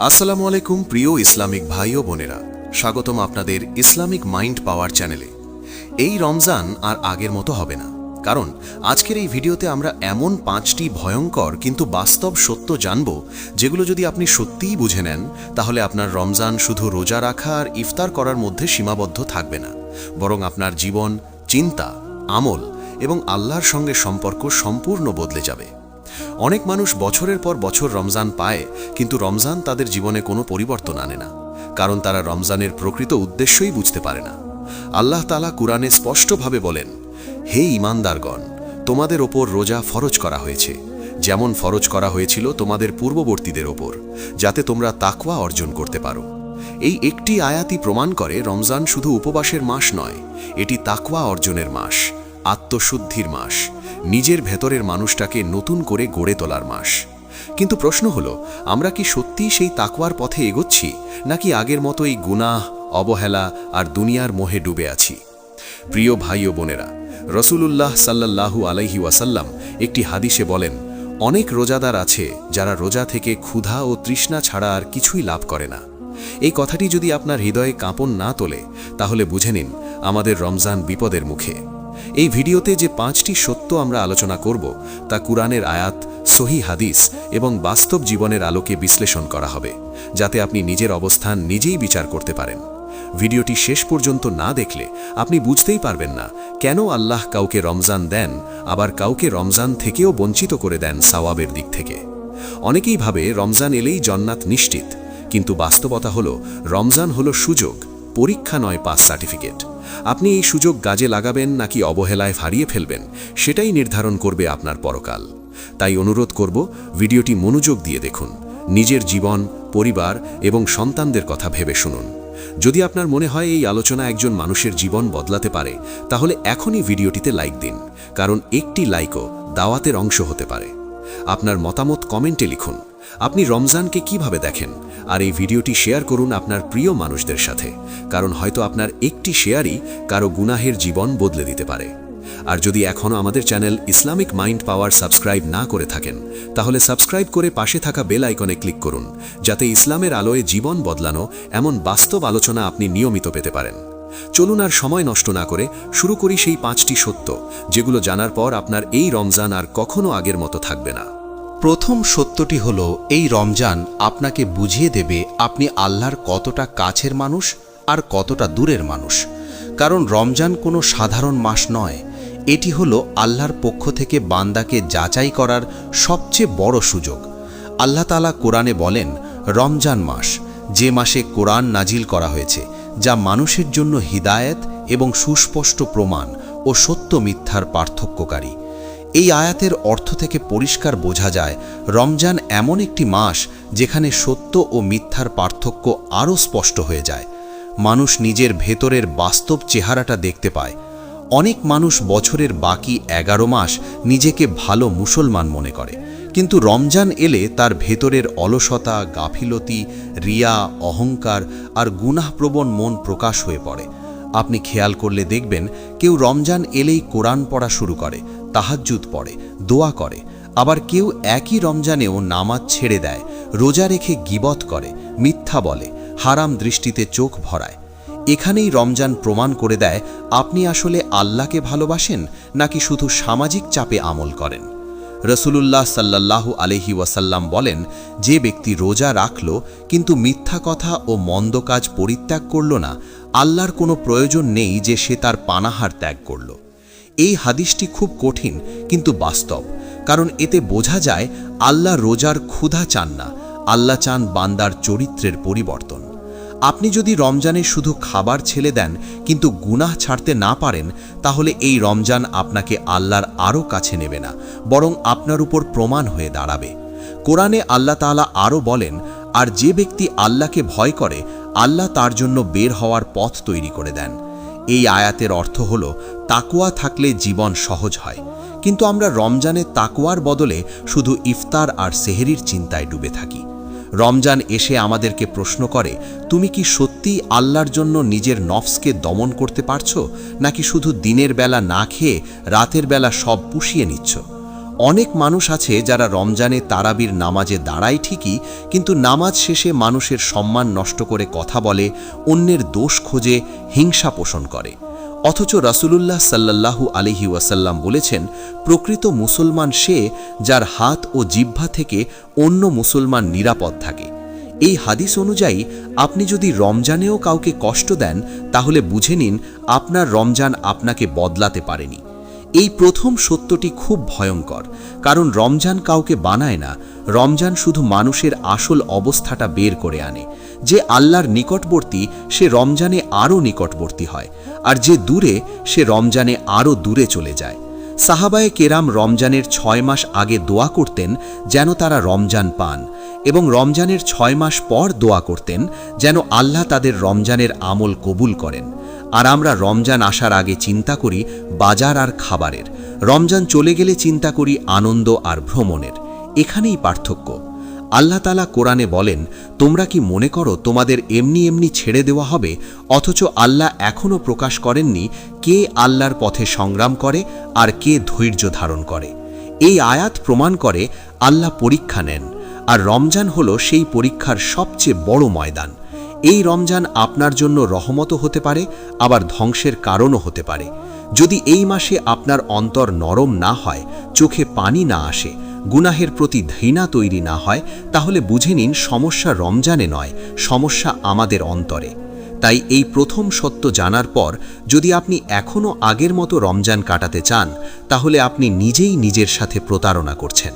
আসসালামু আলাইকুম প্রিয় ইসলামিক ভাই ও বোনেরা, স্বাগতম আপনাদের ইসলামিক মাইন্ড পাওয়ার চ্যানেলে। এই রমজান আর আগের মতো হবে না, কারণ আজকের এই ভিডিওতে আমরা এমন 5টি ভয়ঙ্কর কিন্তু বাস্তব সত্য জানব, যেগুলো যদি আপনি সত্যিই বুঝে নেন, তাহলে আপনার রমজান শুধু রোজা রাখা আর ইফতার করার মধ্যে সীমাবদ্ধ থাকবে না, বরং আপনার জীবন, চিন্তা, আমল এবং আল্লাহর সঙ্গে সম্পর্ক সম্পূর্ণ বদলে যাবে। অনেক মানুষ বছরের পর বছর রমজান পায়, কিন্তু রমজান তাদের জীবনে কোনো পরিবর্তন আনে না, কারণ তারা রমজানের প্রকৃত উদ্দেশ্যই বুঝতে পারে না। আল্লাহ তাআলা কুরআনে স্পষ্টভাবে বলেন, হে ঈমানদারগণ, তোমাদের ওপর রোজা ফরজ করা হয়েছে, যেমন ফরজ করা হয়েছিল তোমাদের পূর্ববর্তীদের ওপর, যাতে তোমরা তাকওয়া অর্জন করতে পারো। এই একটি আয়াতই প্রমাণ করে রমজান শুধু উপবাসের মাস নয়, এটি তাকওয়া অর্জনের মাস, আত্মশুদ্ধির মাস, নিজের ভেতরের মানুষটাকে নতুন করে গড়ে তোলার মাস। কিন্তু প্রশ্ন হলো, আমরা কি সত্যিই সেই তাকওয়ার পথে এগোচ্ছি, নাকি আগের মতোই গুনাহ, অবহেলা আর দুনিয়ার মোহে ডুবে আছি? প্রিয় ভাই ও বোনেরা, রাসূলুল্লাহ সাল্লাল্লাহু আলাইহি ওয়াসাল্লাম একটি হাদিসে বলেন, অনেক রোজাদার আছে যারা রোজা থেকে ক্ষুধা ও তৃষ্ণা ছাড়া আর কিছুই লাভ করে না। এই কথাটি যদি আপনার হৃদয়ে কাঁপন না তোলে, তাহলে বুঝে নিন আমাদের রমজান বিপদের মুখে। এই ভিডিওতে যে 5টি সত্য আমরা আলোচনা করব, তা কুরআনের আয়াত, সহিহ হাদিস এবং বাস্তব জীবনের আলোকে বিশ্লেষণ করা হবে, যাতে আপনি নিজের অবস্থান নিজেই বিচার করতে পারেন। ভিডিওটি শেষ পর্যন্ত না দেখলে আপনি বুঝতেই পারবেন না কেন আল্লাহ কাউকে রমজান দেন, আবার কাউকে রমজান থেকেও বঞ্চিত করে দেন সওয়াবের দিক থেকে। অনেকেই ভাবে রমজান এলেই জান্নাত নিশ্চিত, কিন্তু বাস্তবতা হলো রমজান হলো সুযোগ, পরীক্ষা নয় পাস সার্টিফিকেট। আপনি এই সুযোগ কাজে লাগাবেন নাকি অবহেলায় হারিয়ে ফেলবেন, সেটাই নির্ধারণ করবে আপনার পরকাল। তাই অনুরোধ করব, ভিডিওটি মনোযোগ দিয়ে দেখুন, নিজের জীবন, পরিবার এবং সন্তানদের কথা ভেবে শুনুন। যদি আপনার মনে হয় এই আলোচনা একজন মানুষের জীবন বদলাতে পারে, তাহলে এখনই ভিডিওটিতে লাইক দিন, কারণ একটি লাইকও দাওয়াতের অংশ হতে পারে। আপনার মতামত কমেন্টে লিখুন, আপনি রমজানকে কিভাবে দেখেন, আর এই ভিডিওটি শেয়ার করুন আপনার প্রিয় মানুষদের সাথে, কারণ হয়তো আপনার একটি শেয়ারই কারো গুনাহের জীবন বদলে দিতে পারে। আর যদি এখনও আমাদের চ্যানেল ইসলামিক মাইন্ড পাওয়ার সাবস্ক্রাইব না করে থাকেন, তাহলে সাবস্ক্রাইব করে পাশে থাকা বেল আইকনে ক্লিক করুন, যাতে ইসলামের আলোয় জীবন বদলানো এমন বাস্তব আলোচনা আপনি নিয়মিত পেতে পারেন। চলুন আর সময় নষ্ট না করে শুরু করি সেই 5টি সত্য, যেগুলো জানার পর আপনার এই রমজান আর কখনো আগের মতো থাকবে না। প্রথম সত্যটি হলো, এই রমজান আপনাকে বুঝিয়ে দেবে আপনি আল্লাহর কতটা কাছের মানুষ আর কতটা দূরের মানুষ। কারণ রমজান কোনো সাধারণ মাস নয়, এটি হলো আল্লাহর পক্ষ থেকে বান্দাকে যাচাই করার সবচেয়ে বড় সুযোগ। আল্লাহ তাআলা কোরআনে বলেন, রমজান মাস, যে মাসে কোরআন নাজিল করা হয়েছে, যা মানুষের জন্য হিদায়াত এবং সুস্পষ্ট প্রমাণ ও সত্য মিথ্যার পার্থক্যকারী। এই আয়াতের অর্থ থেকে পরিষ্কার বোঝা যায়, রমজান এমন একটি মাস যেখানে সত্য ও মিথ্যার পার্থক্য আরও স্পষ্ট হয়ে যায়। মানুষ নিজের ভেতরের বাস্তব চেহারাটা দেখতে পায়। অনেক মানুষ বছরের বাকি 11 মাস নিজেকে ভালো মুসলমান মনে করে, কিন্তু রমজান এলে তার ভেতরের অলসতা, গাফিলতি, রিয়া, অহংকার আর গুনাহপ্রবণ মন প্রকাশ হয়ে পড়ে। আপনি খেয়াল করলে দেখবেন, কেউ রমজান এলেই কোরআন পড়া শুরু করে, তাহাজ্জুদ পড়ে, দোয়া করে, আবার কেউ একই রমজানেও নামাজ ছেড়ে দেয়, রোজা রেখে গীবত করে, মিথ্যা বলে, হারাম দৃষ্টিতে চোখ ভরায়। এখানেই রমজান প্রমাণ করে দেয় আপনি আসলে আল্লাহকে ভালোবাসেন নাকি শুধু সামাজিক চাপে আমল করেন। রাসূলুল্লাহ সাল্লাল্লাহু আলাইহি ওয়াসাল্লাম বলেন, যে ব্যক্তি রোজা রাখল কিন্তু মিথ্যা কথা ও মন্দ কাজ পরিত্যাগ করল না, আল্লাহর কোনো প্রয়োজন নেই যে সে তার পানাহার ত্যাগ করল। এই হাদিসটি খুব কঠিন কিন্তু বাস্তব, কারণ এতে বোঝা যায় আল্লাহ রোজার ক্ষুধা চান না, আল্লাহ চান বান্দার চরিত্রের পরিবর্তন। আপনি যদি রমজানে শুধু খাবার ছেড়ে দেন কিন্তু গুনাহ ছাড়তে না পারেন, তাহলে এই রমজান আপনাকে আল্লাহর আরও কাছে নেবে না, বরং আপনার উপর প্রমাণ হয়ে দাঁড়াবে। কোরআনে আল্লাহ তাআলা আরও বলেন, আর যে ব্যক্তি আল্লাহকে ভয় করে, আল্লাহ তার জন্য বের হওয়ার পথ তৈরি করে দেন। এই আয়াতের অর্থ হল, তাকওয়া থাকলে জীবন সহজ হয়, কিন্তু আমরা রমজানে তাকওয়ার বদলে শুধু ইফতার আর সেহরির চিন্তায় ডুবে থাকি। রমজান এসে আমাদেরকে প্রশ্ন করে, তুমি কি সত্যিই আল্লাহর জন্য নিজের নফসকে দমন করতে পারছো, নাকি শুধু দিনের বেলা না খেয়ে রাতের বেলা সব পুষিয়ে নিচ্ছ? অনেক মানুষ আছে যারা রমজানে তারাবির নামাজে দাঁড়ায় ঠিকই, কিন্তু নামাজ শেষে মানুষের সম্মান নষ্ট করে কথা বলে, অন্যের দোষ খোঁজে, হিংসা পোষণ করে। অথচ রাসূলুল্লাহ সাল্লাল্লাহু আলাইহি ওয়াসাল্লাম বলেছেন, প্রকৃত মুসলমান সে যার হাত ও জিহ্বা থেকে অন্য মুসলমান নিরাপদ থাকে। এই হাদিস অনুযায়ী আপনি যদি রমজানেও কাউকে কষ্ট দেন, তাহলে বুঝে নিন আপনার রমজান আপনাকে বদলাতে পারেনি। এই প্রথম সত্যটি খুব ভয়ঙ্কর, কারণ রমজান কাউকে বানায় না, রমজান শুধু মানুষের আসল অবস্থাটা বের করে আনে। যে আল্লাহর নিকটবর্তী সে রমজানে আরও নিকটবর্তী হয়, আর যে দূরে সে রমজানে আরও দূরে চলে যায়। সাহাবায়ে কেরাম রমজানের 6 মাস আগে দোয়া করতেন যেন তারা রমজান পান, এবং রমজানের 6 মাস পর দোয়া করতেন যেন আল্লাহ তাদের রমজানের আমল কবুল করেন। আর আমরা রমজান আসার আগে চিন্তা করি বাজার আর খাবারের, রমজান চলে গেলে চিন্তা করি আনন্দ আর ভ্রমণের। এখানেই পার্থক্য। আল্লাহ তাআলা কোরআনে বলেন, তোমরা কি মনে করো তোমাদের এমনি এমনি ছেড়ে দেওয়া হবে? অথচ আল্লাহ এখনও প্রকাশ করেননি কে আল্লাহর পথে সংগ্রাম করে আর কে ধৈর্য ধারণ করে। এই আয়াত প্রমাণ করে আল্লাহ পরীক্ষা নেন, আর রমজান হলো সেই পরীক্ষার সবচেয়ে বড় ময়দান। এই রমজান আপনার জন্য রহমতও হতে পারে, আবার ধ্বংসের কারণও হতে পারে। যদি এই মাসে আপনার অন্তর নরম না হয়, চোখে পানি না আসে, গুনাহের প্রতি ঘৃণা তৈরি না হয়, তাহলে বুঝে নিন সমস্যা রমজানে নয়, সমস্যা আমাদের অন্তরে। তাই এই প্রথম সত্য জানার পর যদি আপনি এখনও আগের মতো রমজান কাটাতে চান, তাহলে আপনি নিজেই নিজের সাথে প্রতারণা করছেন।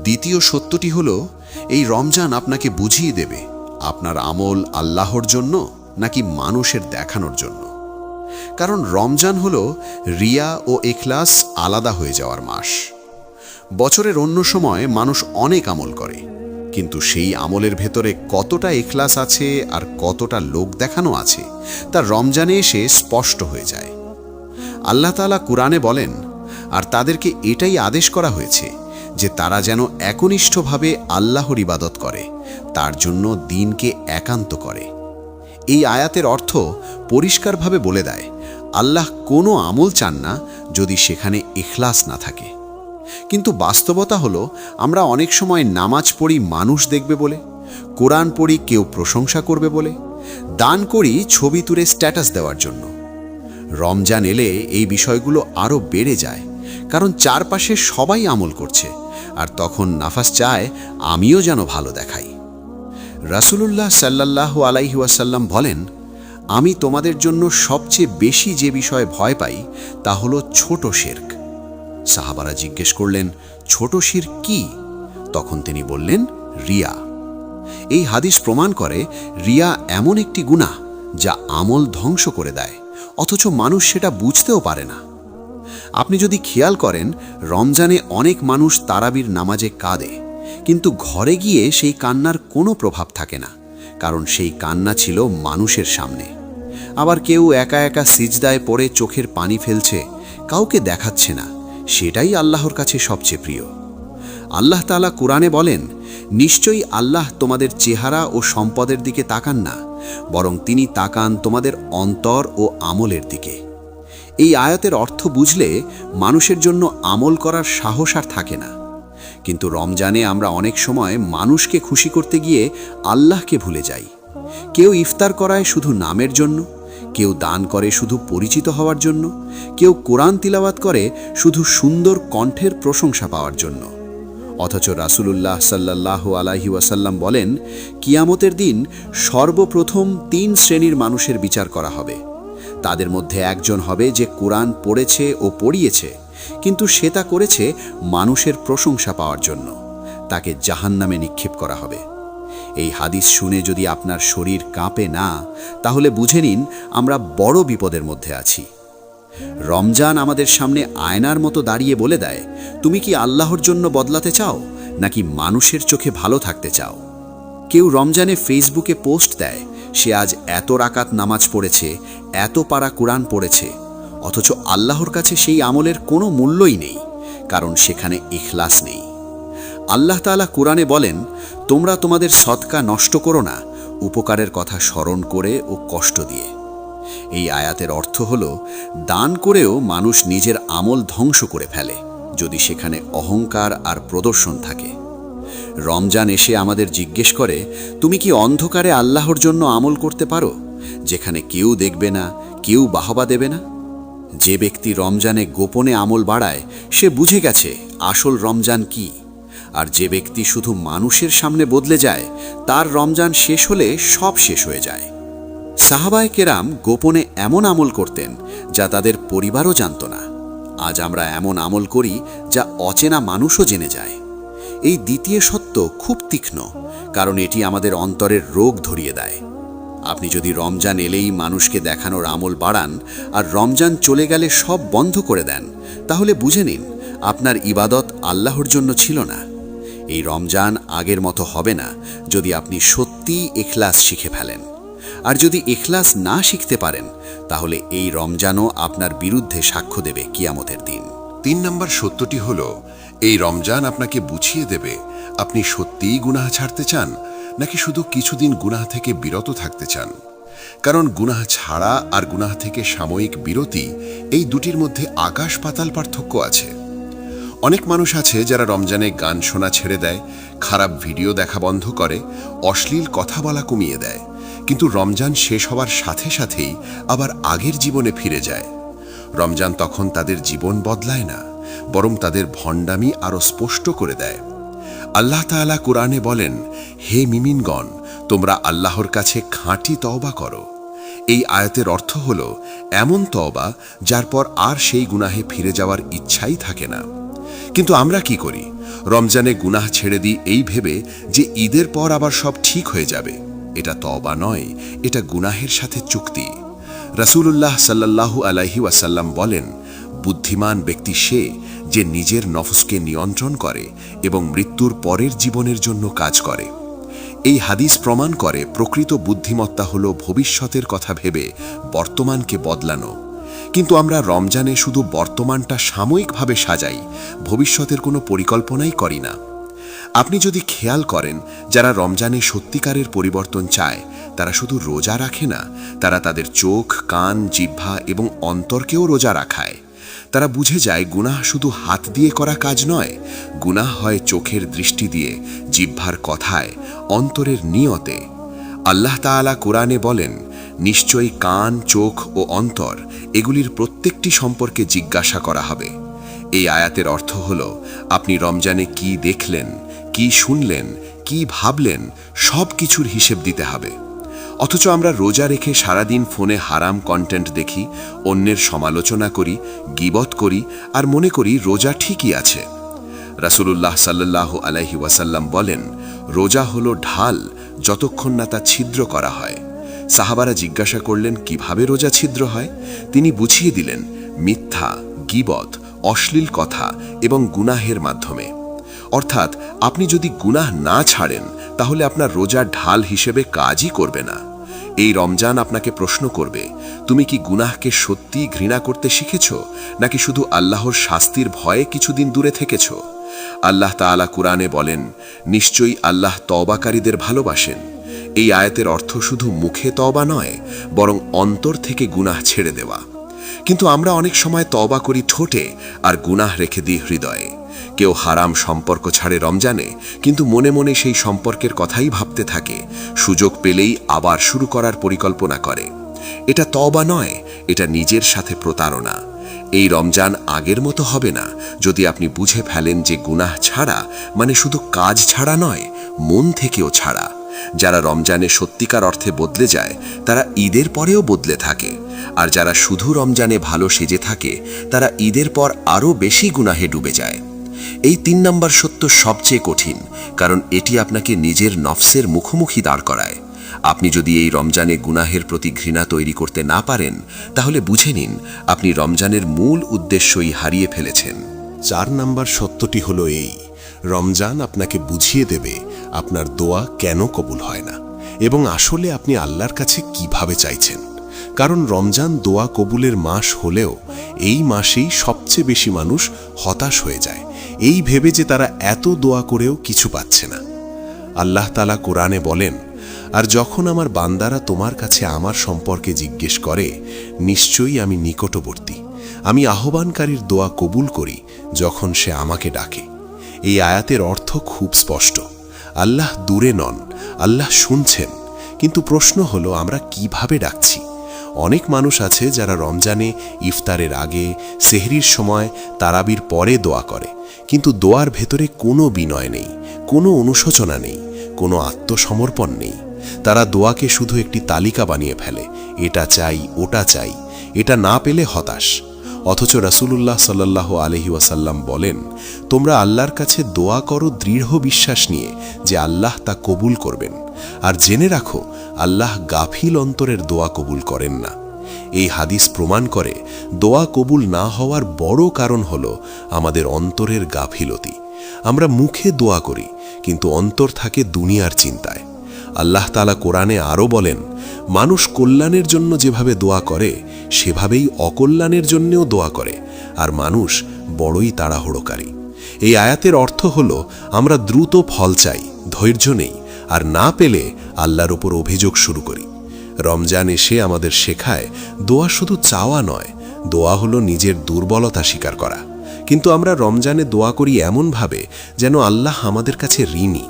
দ্বিতীয় সত্যটি হলো, এই রমজান আপনাকে বুঝিয়ে দেবে আপনার আমল আল্লাহর জন্য নাকি মানুষের দেখানোর জন্য। কারণ রমজান হলো রিয়া ও ইখলাস আলাদা হয়ে যাওয়ার মাস। বছরের অন্য সময় মানুষ অনেক আমল করে, কিন্তু সেই আমলের ভেতরে কতটা ইখলাস আছে আর কতটা লোক দেখানো আছে তা রমজানে এসে স্পষ্ট হয়ে যায়। আল্লাহ তাআলা কুরআনে বলেন, আর তাদেরকে এটাই আদেশ করা হয়েছে যে তারা যেন একনিষ্ঠভাবে আল্লাহর ইবাদত করে, তার জন্য দিনকে একান্ত করে। এই আয়াতের অর্থ পরিষ্কারভাবে বলে দেয়, আল্লাহ কোনো আমল চান না যদি সেখানে ইখলাস না থাকে। কিন্তু বাস্তবতা হলো, আমরা অনেক সময় নামাজ পড়ি মানুষ দেখবে বলে, কোরআন পড়ি কেউ প্রশংসা করবে বলে, দান করি ছবি তুলে স্ট্যাটাস দেওয়ার জন্য। রমজান এলে এই বিষয়গুলো আরও বেড়ে যায়, কারণ চারপাশে সবাই আমল করছে, আর তখন নাফস চায় আমিও যেন ভালো দেখাই। রাসূলুল্লাহ সাল্লাল্লাহু আলাইহি ওয়াসাল্লাম বলেন, আমি তোমাদের জন্য সবচেয়ে বেশি যে বিষয়ে ভয় পাই তা হলো ছোট শিরক। সাহাবারা জিজ্ঞেস করলেন, ছোট শিরক কি? তখন তিনি বললেন, রিয়া। এই হাদিস প্রমাণ করে রিয়া এমন একটি গুনাহ যা আমল ধ্বংস করে দেয়, অথচ মানুষ সেটা বুঝতেও পারে না। আপনি যদি খেয়াল করেন, রমজানে অনেক মানুষ তারাবির নামাজে কাঁদে, কিন্তু ঘরে গিয়ে সেই কান্নার কোনো প্রভাব থাকে না, কারণ সেই কান্না ছিল মানুষের সামনে। আবার কেউ একা একা সিজদায় পড়ে চোখের পানি ফেলছে, কাউকে দেখাচ্ছে না, সেটাই আল্লাহর কাছে সবচেয়ে প্রিয়। আল্লাহ তাআলা কুরআনে বলেন, নিশ্চয়ই আল্লাহ তোমাদের চেহারা ও সম্পদের দিকে তাকান না, বরং তিনি তাকান তোমাদের অন্তর ও আমলের দিকে। এই আয়াতের অর্থ বুঝলে মানুষের জন্য আমল করার সাহস আর থাকে না। কিন্তু রমজানে আমরা অনেক সময় মানুষকে খুশি করতে গিয়ে আল্লাহকে ভুলে যাই। কেউ ইফতার করায় শুধু নামের জন্য, কেউ দান করে শুধু পরিচিত হওয়ার জন্য, কেউ কোরআন তিলাওয়াত করে শুধু সুন্দর কণ্ঠের প্রশংসা পাওয়ার জন্য। অথচ রাসূলুল্লাহ সাল্লাল্লাহু আলাইহি ওয়াসাল্লাম বলেন, কিয়ামতের দিন সর্বপ্রথম 3 শ্রেণীর মানুষের বিচার করা হবে। তাদের মধ্যে একজন হবে যে কোরআন পড়েছে ও পড়িয়েছে, কিন্তু সে তা করেছে মানুষের প্রশংসা পাওয়ার জন্য। তাকে জাহান্নামে নিক্ষেপ করা হবে। এই হাদিস শুনে যদি আপনার শরীর কাঁপে না, তাহলে বুঝে নিন আমরা বড় বিপদের মধ্যে আছি। রমজান আমাদের সামনে আয়নার মতো দাঁড়িয়ে বলে দেয়, তুমি কি আল্লাহর জন্য বদলাতে চাও নাকি মানুষের চোখে ভালো থাকতে চাও? কেউ রমজানে ফেসবুকে পোস্ট দেয়, সে আজ এত রাকাত নামাজ পড়েছে, এত পারা কোরআন পড়েছে, অথচ আল্লাহর কাছে সেই আমলের কোনো মূল্যই নেই, কারণ সেখানে ইখলাস নেই। আল্লাহ তাআলা কোরআনে বলেন, তোমরা তোমাদের সদকা নষ্ট করো না উপকারের কথা স্মরণ করে ও কষ্ট দিয়ে। এই আয়াতের অর্থ হলো, দান করেও মানুষ নিজের আমল ধ্বংস করে ফেলে, যদি সেখানে অহংকার আর প্রদর্শন থাকে। রমজান এসে আমাদের জিজ্ঞেস করে, তুমি কি অন্ধকারে আল্লাহর জন্য আমল করতে পারো, যেখানে কেউ দেখবে না, কেউ বাহবা দেবে না? যে ব্যক্তি রমজানে গোপনে আমল বাড়ায়, সে বুঝে গেছে আসল রমজান কি। আর যে ব্যক্তি শুধু মানুষের সামনে বদলে যায়, তার রমজান শেষ হলে সব শেষ হয়ে যায়। সাহাবায়ে কেরাম গোপনে এমন আমল করতেন যা তাদের পরিবারও জানত না। আজ আমরা এমন আমল করি যা অচেনা মানুষও জেনে যায়। এই দ্বিতীয় সত্য খুব তীক্ষ্ণ, কারণ এটি আমাদের অন্তরের রোগ ধরিয়ে দেয়। আপনি যদি রমজান এলেই মানুষকে দেখানোর আমল বাড়ান আর রমজান চলে গেলে সব বন্ধ করে দেন, তাহলে বুঝে নিন আপনার ইবাদত আল্লাহর জন্য ছিল না। এই রমজান আগের মতো হবে না যদি আপনি সত্যিই ইখলাস শিখে ফেলেন। আর যদি ইখলাস না শিখতে পারেন, তাহলে এই রমজানও আপনার বিরুদ্ধে সাক্ষ্য দেবে কিয়ামতের দিন। 3 নম্বর সত্যটি হল, এই রমজান আপনাকে বুঝিয়ে দেবে আপনি সত্যিই গুনাহ ছাড়তে চান নাকি শুধু কিছুদিন গুনাহ থেকে বিরত থাকতে চান। কারণ গুনাহ ছাড়া আর গুনাহ থেকে সাময়িক বিরতি, এই দুটির মধ্যে আকাশ পাতাল পার্থক্য আছে। অনেক মানুষ আছে যারা রমজানে গান শোনা ছেড়ে দেয়, খারাপ ভিডিও দেখা বন্ধ করে, অশ্লীল কথা বলা কমিয়ে দেয়, কিন্তু রমজান শেষ হওয়ার সাথে সাথেই আবার আগের জীবনে ফিরে যায়। রমজান তখন তাদের জীবন বদলায় না, বরং তাদের ভণ্ডামি আরও স্পষ্ট করে দেয়। আল্লাহ তাআলা কোরআনে বলেন, হে মিমিনগণ, তোমরা আল্লাহর কাছে খাঁটি তওবা করো। এই আয়াতের অর্থ হল এমন তওবা যার পর আর সেই গুনাহে ফিরে যাওয়ার ইচ্ছাই থাকে না। কিন্তু আমরা কি করি? রমজানে গুনাহ ছেড়ে দিই এই ভেবে যে ঈদের পর আবার সব ঠিক হয়ে যাবে। এটা তওবা নয়, এটা গুনাহের সাথে চুক্তি। রাসূলুল্লাহ সাল্লাল্লাহু আলাইহি ওয়াসাল্লাম বলেন, বুদ্ধিমান ব্যক্তি সে যে নিজের নফসকে নিয়ন্ত্রণ করে এবং মৃত্যুর পরের জীবনের জন্য কাজ করে। এই হাদিস প্রমাণ করে প্রকৃত বুদ্ধিমত্তা হল ভবিষ্যতের কথা ভেবে বর্তমানকে বদলানো। কিন্তু আমরা রমজানে শুধু বর্তমানটা সাময়িকভাবে সাজাই, ভবিষ্যতের কোনো পরিকল্পনাই করি না। আপনি যদি খেয়াল করেন, যারা রমজানে সত্যিকারের পরিবর্তন চায়, তারা শুধু রোজা রাখে না, তারা তাদের চোখ, কান, জিহ্বা এবং অন্তরকেও রোজা রাখায়। তারা বুঝে যায় গুনাহ শুধু হাত দিয়ে করা কাজ নয়, গুনাহ হয় চোখের দৃষ্টি দিয়ে, জিহ্বার কথায়, অন্তরের নিয়তে। আল্লাহ তাআলা কোরআনে বলেন, নিশ্চয়ই কান, চোখ ও অন্তর এগুলির প্রত্যেকটি সম্পর্কে জিজ্ঞাসা করা হবে। এই আয়াতের অর্থ হল, আপনি রমজানে কি দেখলেন, কি শুনলেন, কি ভাবলেন, সব কিছুর হিসেব দিতে হবে। অথচ আমরা রোজা রেখে সারাদিন ফোনে হারাম কন্টেন্ট দেখি, অন্যের সমালোচনা করি, গীবত করি আর মনে করি রোজা ঠিকই আছে। রাসূলুল্লাহ সাল্লাল্লাহু আলাইহি ওয়াসাল্লাম বলেন, রোজা হলো ঢাল, যতক্ষণ না তা ছিদ্র করা হয়। সাহাবারা জিজ্ঞাসা করলেন, কিভাবে রোজা ছিদ্র হয়? তিনি বুঝিয়ে দিলেন, মিথ্যা, গীবত, অশ্লীল কথা এবং গুনাহের মাধ্যমে। অর্থাৎ আপনি যদি গুনাহ না ছাড়েন, তাহলে আপনার রোজা ঢাল হিসেবে কাজই করবে না। এই রমজান আপনাকে প্রশ্ন করবে, তুমি কি গুনাহকে সত্যিই ঘৃণা করতে শিখেছ, নাকি শুধু আল্লাহর শাস্তির ভয়ে কিছুদিন দূরে থেকেছ? আল্লাহ তাআলা কুরআনে বলেন, নিশ্চয়ই আল্লাহ তওবাকারীদের ভালোবাসেন। এই আয়াতের অর্থ শুধু মুখে তওবা নয়, বরং অন্তর থেকে গুনাহ ছেড়ে দেওয়া। কিন্তু আমরা অনেক সময় তওবা করি ঠোঁটে আর গুনাহ রেখে দিই হৃদয়ে। কেউ হারাম সম্পর্ক ছাড়ে রমজানে, কিন্তু মনে মনে সেই সম্পর্কের কথাই ভাবতে থাকে, সুযোগ পেলেই আবার শুরু করার পরিকল্পনা করে। এটা তওবা নয়, এটা নিজের সাথে প্রতারণা। এই রমজান আগের মতো হবে না যদি আপনি বুঝে ফেলেন যে গুনাহ ছাড়া মানে শুধু কাজ ছাড়া নয়, মন থেকেও ছাড়া। যারা রমজানে সত্যিকার অর্থে বদলে যায়, তারা ঈদের পরেও বদলে থাকে। আর যারা শুধু রমজানে ভালো সেজে থাকে, তারা ঈদের পর আরও বেশি গুনাহে ডুবে যায়। এই 3 নম্বর সত্য সবচেয়ে কঠিন, কারণ এটি আপনাকে নিজের নফসের মুখোমুখি দাঁড় করায়। আপনি যদি এই রমজানে গুনাহের প্রতি ঘৃণা তৈরি করতে না পারেন, তাহলে বুঝে নিন আপনি রমজানের মূল উদ্দেশ্যই হারিয়ে ফেলেছেন। 4 নম্বর সত্যটি হলো এই, রমজান আপনাকে বুঝিয়ে দেবে আপনার দোয়া কেন কবুল হয় না এবং আসলে আপনি আল্লাহর কাছে কিভাবে চাইছেন। কারণ রমজান দোয়া কবুলের মাস হলেও এই মাসেই সবচেয়ে বেশি মানুষ হতাশ হয়ে যায়, এই ভেবে যে তারা এত দোয়া করেও কিছু পাচ্ছে না। আল্লাহ তাআলা কোরআনে বলেন, আর যখন আমার বান্দারা তোমার কাছে আমার সম্পর্কে জিজ্ঞেস করে, নিশ্চয়ই আমি নিকটবর্তী, আমি আহ্বানকারীর দোয়া কবুল করি যখন সে আমাকে ডাকে। এই আয়াতের অর্থ খুব স্পষ্ট। আল্লাহ দূরে নন, আল্লাহ শুনছেন। কিন্তু প্রশ্ন হলো আমরা কিভাবে ডাকছি। অনেক মানুষ আছে যারা রমজানে ইফতারের আগে, সেহরির সময়, তারাবির পরে দোয়া করে, কিন্তু দোয়ার ভেতরে কোনো বিনয় নেই, কোনো অনুশোচনা নেই, কোনো আত্মসমর্পণ নেই। তারা দোয়াকে শুধু একটি তালিকা বানিয়ে ফেলে, এটা চাই, ওটা চাই, এটা না পেলে হতাশ। অথচ রাসূলুল্লাহ সাল্লাল্লাহু আলাইহি ওয়াসাল্লাম বলেন, তোমরা আল্লাহর কাছে দোয়া করো দৃঢ় বিশ্বাস নিয়ে যে আল্লাহ তা কবুল করবেন, আর জেনে রাখো আল্লাহ গাফিল অন্তরের দোয়া কবুল করেন না। এই হাদিস প্রমাণ করে দোয়া কবুল না হওয়ার বড় কারণ হলো আমাদের অন্তরের গাফিলতি। আমরা মুখে দোয়া করি, কিন্তু অন্তর থাকে দুনিয়ার চিন্তায়। আল্লাহ তাআলা কোরআনে আরও বলেন, মানুষ কল্যাণের জন্য যেভাবে দোয়া করে সেভাবেই অকল্যাণের জন্যও দোয়া করে, আর মানুষ বড়ই তাড়াহুড়োকারী। এই আয়াতের অর্থ হলো আমরা দ্রুত ফল চাই, ধৈর্য নেই, আর না পেলে আল্লাহর উপর অভিযোগ শুরু করি। রমজান এসে আমাদের শেখায় দোয়া শুধু চাওয়া নয়, দোয়া হলো নিজের দুর্বলতা স্বীকার করা। কিন্তু আমরা রমজানে দোয়া করি এমনভাবে যেন আল্লাহ আমাদের কাছে ঋণী।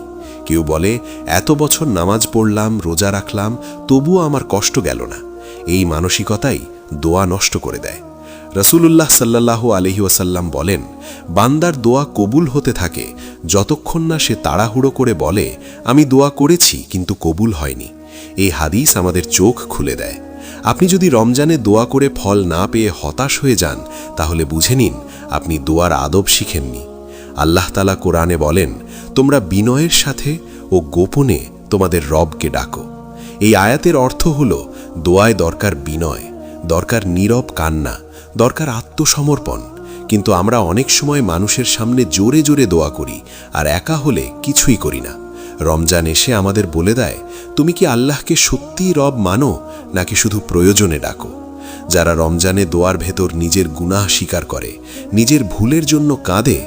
কেউ বলে, এত বছর নামাজ পড়লাম, রোজা রাখলাম, তবুও আমার কষ্ট গেল না। এই মানসিকতাই দোয়া নষ্ট করে দেয়। রাসূলুল্লাহ সাল্লাল্লাহু আলাইহি ওয়াসাল্লাম বলেন, বান্দার দোয়া কবুল হতে থাকে যতক্ষণ না সে তাড়াহুড়ো করে বলে, আমি দোয়া করেছি কিন্তু কবুল হয়নি। এই হাদিস আমাদের চোখ খুলে দেয়। আপনি যদি রমজানে দোয়া করে ফল না পেয়ে হতাশ হয়ে যান, তাহলে বুঝে নিন আপনি দোয়ার আদব শিখেননি। আল্লাহ তাআলা কোরআনে বলেন, তোমরা বিনয়ের সাথে ও গোপনে তোমাদের রবকে ডাকো। এই আয়াতের অর্থ হলো দোয়ায় দরকার বিনয়, দরকার নীরব কান্না, দরকার আত্মসমর্পণ। কিন্তু আমরা অনেক সময় মানুষের সামনে জোরে জোরে দোয়া করি, আর একা হলে কিছুই করি না। রমজান এসে আমাদের বলে দেয়, তুমি কি আল্লাহকে সত্যিই রব মানো, নাকি শুধু প্রয়োজনে ডাকো? যারা রমজানে দোয়ার ভেতর নিজের গুনাহ স্বীকার করে, নিজের ভুলের জন্য কাঁদে,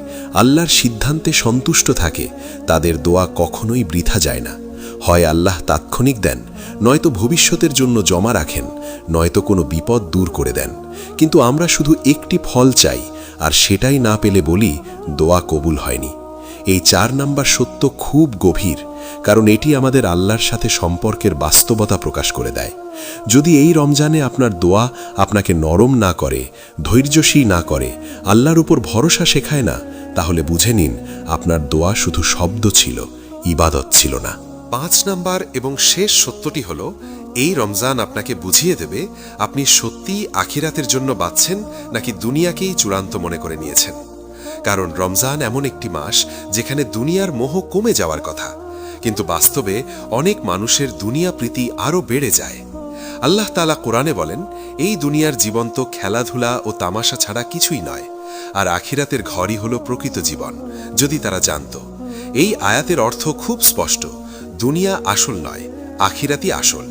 আল্লাহর সিদ্ধান্তে সন্তুষ্ট থাকে, তাদের দোয়া কখনোই বৃথা যায় না। হয় আল্লাহ তাৎক্ষণিক দেন, নয়তো ভবিষ্যতের জন্য জমা রাখেন, নয়তো কোনো বিপদ দূর করে দেন। কিন্তু আমরা শুধু একটি ফল চাই, আর সেটাই না পেলে বলি দোয়া কবুল হয়নি। এই 4 নাম্বার সত্য খুব গভীর, কারণ এটি আমাদের আল্লাহর সাথে সম্পর্কের বাস্তবতা প্রকাশ করে দেয়। যদি এই রমজানে আপনার দোয়া আপনাকে নরম না করে, ধৈর্যশীল না করে, আল্লাহর উপর ভরসা শেখায় না, তাহলে বুঝে নিন আপনার দোয়া শুধু শব্দ ছিল, ইবাদত ছিল না। 5 নাম্বার এবং শেষ সত্যটি হল, এই রমজান আপনাকে বুঝিয়ে দেবে আপনি সত্যিই আখিরাতের জন্য বাঁচছেন নাকি দুনিয়াকেই চূড়ান্ত মনে করে নিয়েছেন। কারণ রমজান এমন একটি মাস যেখানে দুনিয়ার মোহ কমে যাওয়ার কথা, কিন্তু বাস্তবে অনেক মানুষের দুনিয়া প্রীতি আরও বেড়ে যায়। আল্লাহ তাআলা কোরআনে বলেন, এই দুনিয়ার জীবন তো খেলাধুলা ও তামাশা ছাড়া কিছুই নয়, আর আখিরাতের ঘরই হলো প্রকৃত জীবন, যদি তারা জানত। এই আয়াতের অর্থ খুব স্পষ্ট, দুনিয়া আসল নয়, আখিরাতই আসল।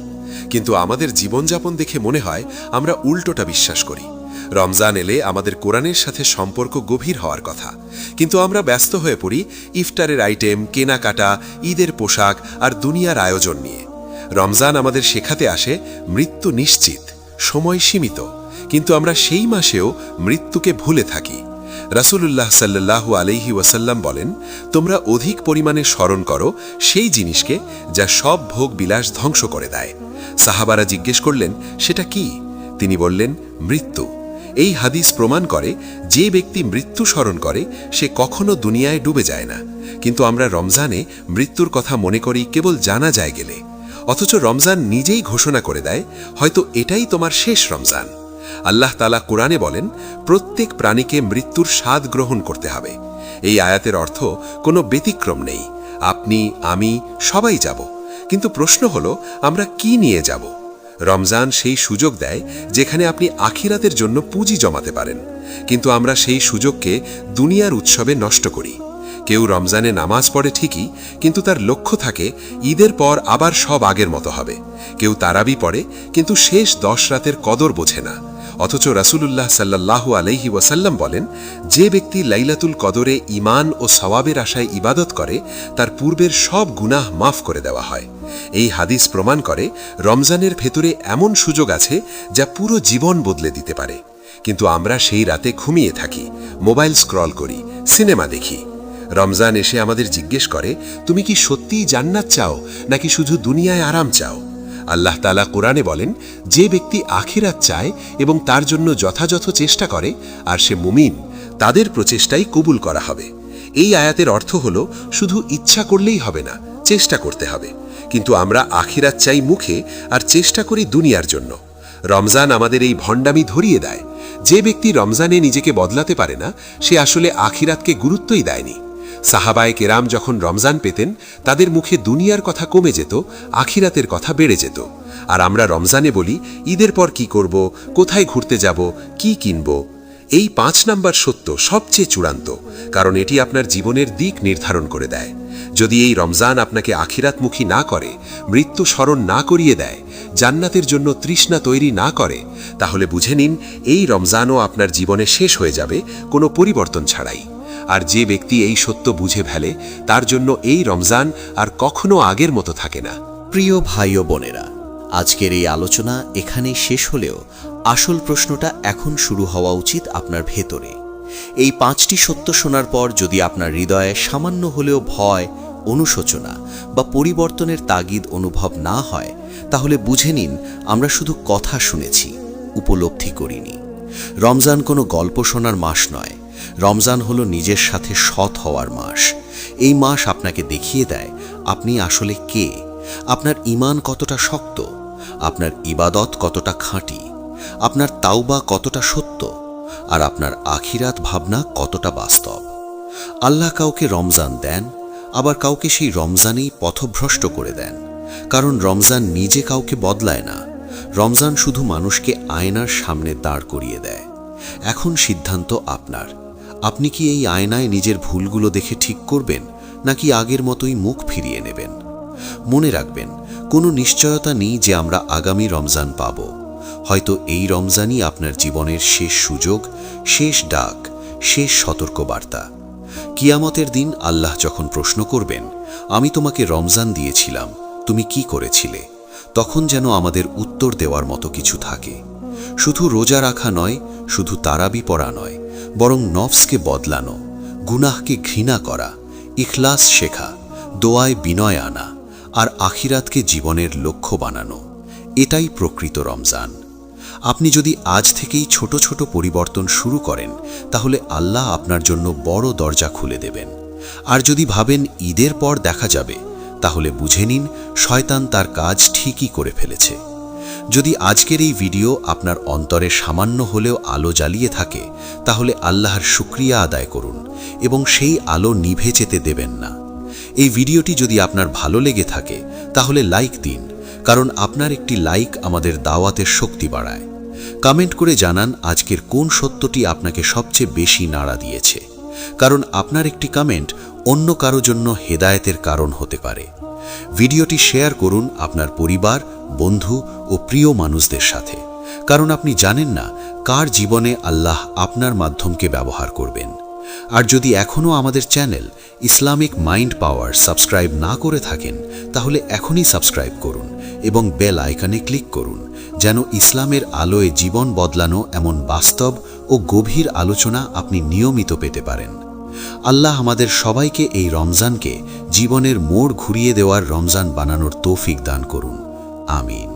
কিন্তু আমাদের জীবনযাপন দেখে মনে হয় আমরা উল্টোটা বিশ্বাস করি। রমজান এলে আমাদের কোরআনের সাথে সম্পর্ক গভীর হওয়ার কথা, কিন্তু আমরা ব্যস্ত হয়ে পড়ি ইফতারের আইটেম, কেনাকাটা, ঈদের পোশাক আর দুনিয়ার আয়োজন নিয়ে। রমজান আমাদের শেখাতে আসে মৃত্যু নিশ্চিত, সময় সীমিত, কিন্তু আমরা সেই মাসেও মৃত্যুকে ভুলে থাকি। রাসূলুল্লাহ সাল্লাল্লাহু আলাইহি ওয়াসাল্লাম বলেন, তোমরা অধিক পরিমাণে স্মরণ করো সেই জিনিসকে যা সব ভোগ বিলাস ধ্বংস করে দেয়। সাহাবারা জিজ্ঞেস করলেন, সেটা কি? তিনি বললেন, মৃত্যু। এই হাদিস প্রমাণ করে যে ব্যক্তি মৃত্যু স্মরণ করে সে কখনো দুনিয়ায় ডুবে যায় না। কিন্তু আমরা রমজানে মৃত্যুর কথা মনে করি কেবল জানা যায় গেলে, অথচ রমজান নিজেই ঘোষণা করে দেয়, হয়তো এটাই তোমার শেষ রমজান। আল্লাহ তাআলা কোরআনে বলেন, প্রত্যেক প্রাণীকে মৃত্যুর স্বাদ গ্রহণ করতে হবে। এই আয়াতের অর্থ কোনো ব্যতিক্রম নেই, আপনি, আমি সবাই যাব। কিন্তু প্রশ্ন হলো, আমরা কি নিয়ে যাব? রমজান সেই সুযোগ দেয় যেখানে আপনি আখিরাতের জন্য পুঁজি জমাতে পারেন, কিন্তু আমরা সেই সুযোগকে দুনিয়ার উৎসবে নষ্ট করি। কেউ রমজানে নামাজ পড়ে ঠিকই, কিন্তু তার লক্ষ্য থাকে ঈদের পর আবার সব আগের মতো হবে। কেউ তারাবি পড়ে, কিন্তু শেষ 10 রাতের কদর বোঝে না। অথচ রাসূলুল্লাহ সাল্লাল্লাহু আলাইহি ওয়াসাল্লাম বলেন, যে ব্যক্তি লাইলাতুল কদরে ঈমান ও সওয়াবের আশায় ইবাদত করে, তার পূর্বের সব গুনাহ মাফ করে দেওয়া হয়। এই হাদিস প্রমাণ করে রমজানের ভেতরে এমন সুযোগ আছে যা পুরো জীবন বদলে দিতে পারে। কিন্তু আমরা সেই রাতে ঘুমিয়ে থাকি, মোবাইল স্ক্রল করি, সিনেমা দেখি। রমজান এসে আমাদের জিজ্ঞেস করে, তুমি কি সত্যিই জান্নাত চাও নাকি শুধু দুনিয়ায় আরাম চাও? আল্লাহ তাআলা কোরআনে বলেন, যে ব্যক্তি আখিরাত চায় এবং তার জন্য যথাযথ চেষ্টা করে আর সে মুমিন, তাদের প্রচেষ্টাই কবুল করা হবে। এই আয়াতের অর্থ হলো শুধু ইচ্ছা করলেই হবে না, চেষ্টা করতে হবে। কিন্তু আমরা আখিরাত চাই মুখে আর চেষ্টা করি দুনিয়ার জন্য। রমজান আমাদের এই ভণ্ডামি ধরিয়ে দেয়। যে ব্যক্তি রমজানে নিজেকে বদলাতে পারে না, সে আসলে আখিরাতকে গুরুত্বই দেয়নি। সাহাবায়ে কেরাম যখন রমজান পেতেন, তাদের মুখে দুনিয়ার কথা কমে যেত, আখিরাতের কথা বেড়ে যেত। আর আমরা রমজানে বলি, ঈদের পর কি করব, কোথায় ঘুরতে যাব, কি কিনব। এই 5 নাম্বার সত্য সবচেয়ে চূড়ান্ত, কারণ এটি আপনার জীবনের দিক নির্ধারণ করে দেয়। যদি এই রমজান আপনাকে আখিরাতমুখী না করে, মৃত্যু স্মরণ না করিয়ে দেয়, জান্নাতের জন্য তৃষ্ণা তৈরি না করে, তাহলে বুঝে নিন এই রমজানও আপনার জীবনে শেষ হয়ে যাবে কোনো পরিবর্তন ছাড়াই। আর যে ব্যক্তি এই সত্য বুঝে ফেলে, তার জন্য এই রমজান আর কখনো আগের মতো থাকে না। প্রিয় ভাই ও বোনেরা, আজকের এই আলোচনা এখানেই শেষ হলেও আসল প্রশ্নটা এখন শুরু হওয়া উচিত আপনার ভেতরে। এই 5টি সত্য শোনার পর যদি আপনার হৃদয়ে সামান্য হলেও ভয়, অনুশোচনা বা পরিবর্তনের তাগিদ অনুভব না হয়, তাহলে বুঝে নিন আমরা শুধু কথা শুনেছি, উপলব্ধি করিনি। রমজান কোনো গল্প শোনার মাস নয়, রমজান হলো নিজের সাথে সৎ হওয়ার মাস। এই মাস আপনাকে দেখিয়ে দেয় আপনি আসলে কে, আপনার ঈমান কতটা শক্ত, আপনার ইবাদত কতটা খাঁটি, আপনার তাওবা কতটা সত্য, আর আপনার আখিরাত ভাবনা কতটা বাস্তব। আল্লাহ কাউকে রমজান দেন, আবার কাউকে সেই রমজানেই পথভ্রষ্ট করে দেন। কারণ রমজান নিজে কাউকে বদলায় না, রমজান শুধু মানুষকে আয়নার সামনে দাঁড় করিয়ে দেয়। এখন সিদ্ধান্ত আপনার। আপনি কি এই আয়নায় নিজের ভুলগুলো দেখে ঠিক করবেন, নাকি আগের মতোই মুখ ফিরিয়ে নেবেন? মনে রাখবেন, কোনো নিশ্চয়তা নেই যে আমরা আগামী রমজান পাব। হয়তো এই রমজানই আপনার জীবনের শেষ সুযোগ, শেষ ডাক, শেষ সতর্কবার্তা। কিয়ামতের দিন আল্লাহ যখন প্রশ্ন করবেন, আমি তোমাকে রমজান দিয়েছিলাম, তুমি কি করেছিলে? তখন যেন আমাদের উত্তর দেওয়ার মতো কিছু থাকে। শুধু রোজা রাখা নয়, শুধু তারাবি পড়া নয়, বরং নফসকে বদলানো, গুনাহকে ঘৃণা করা, ইখলাস শেখা, দোয়ায় বিনয় আনা, আর আখিরাতকে জীবনের লক্ষ্য বানানো। এটাই প্রকৃত রমজান। আপনি যদি আজ থেকেই ছোট ছোট পরিবর্তন শুরু করেন, তাহলে আল্লাহ আপনার জন্য বড় দরজা খুলে দেবেন। আর যদি ভাবেন ঈদের পর দেখা যাবে, তাহলে বুঝে নিন শয়তান তার কাজ ঠিকই করে ফেলেছে। যদি আজকের এই ভিডিও আপনার অন্তরে সামান্য হলেও আলো জ্বালিয়ে থাকে, তাহলে আল্লাহর শুকরিয়া আদায় করুন এবং সেই আলো নিভে যেতে দেবেন না। এই ভিডিওটি যদি আপনার ভালো লেগে থাকে, তাহলে লাইক দিন, কারণ আপনার একটি লাইক আমাদের দাওয়াতের শক্তি বাড়ায়। কমেন্ট করে জানান আজকের কোন সত্যটি আপনাকে সবচেয়ে বেশি নাড়া দিয়েছে, কারণ আপনার একটি কমেন্ট অন্য কারো জন্য হেদায়েতের কারণ হতে পারে। ভিডিওটি শেয়ার করুন আপনার পরিবার, বন্ধু ও প্রিয় মানুষদের সাথে, কারণ আপনি জানেন না কার জীবনে আল্লাহ আপনার মাধ্যমকে ব্যবহার করবেন। আর যদি এখনও আমাদের চ্যানেল ইসলামিক মাইন্ড পাওয়ার সাবস্ক্রাইব না করে থাকেন, তাহলে এখনই সাবস্ক্রাইব করুন এবং বেল আইকনে ক্লিক করুন, যেন ইসলামের আলোয় জীবন বদলানো এমন বাস্তব ও গভীর আলোচনা আপনি নিয়মিত পেতে পারেন। আল্লাহ আমাদের সবাইকে এই রমজানকে জীবনের মোড় ঘুরিয়ে দেওয়ার রমজান বানানোর তৌফিক দান করুন। আমিন।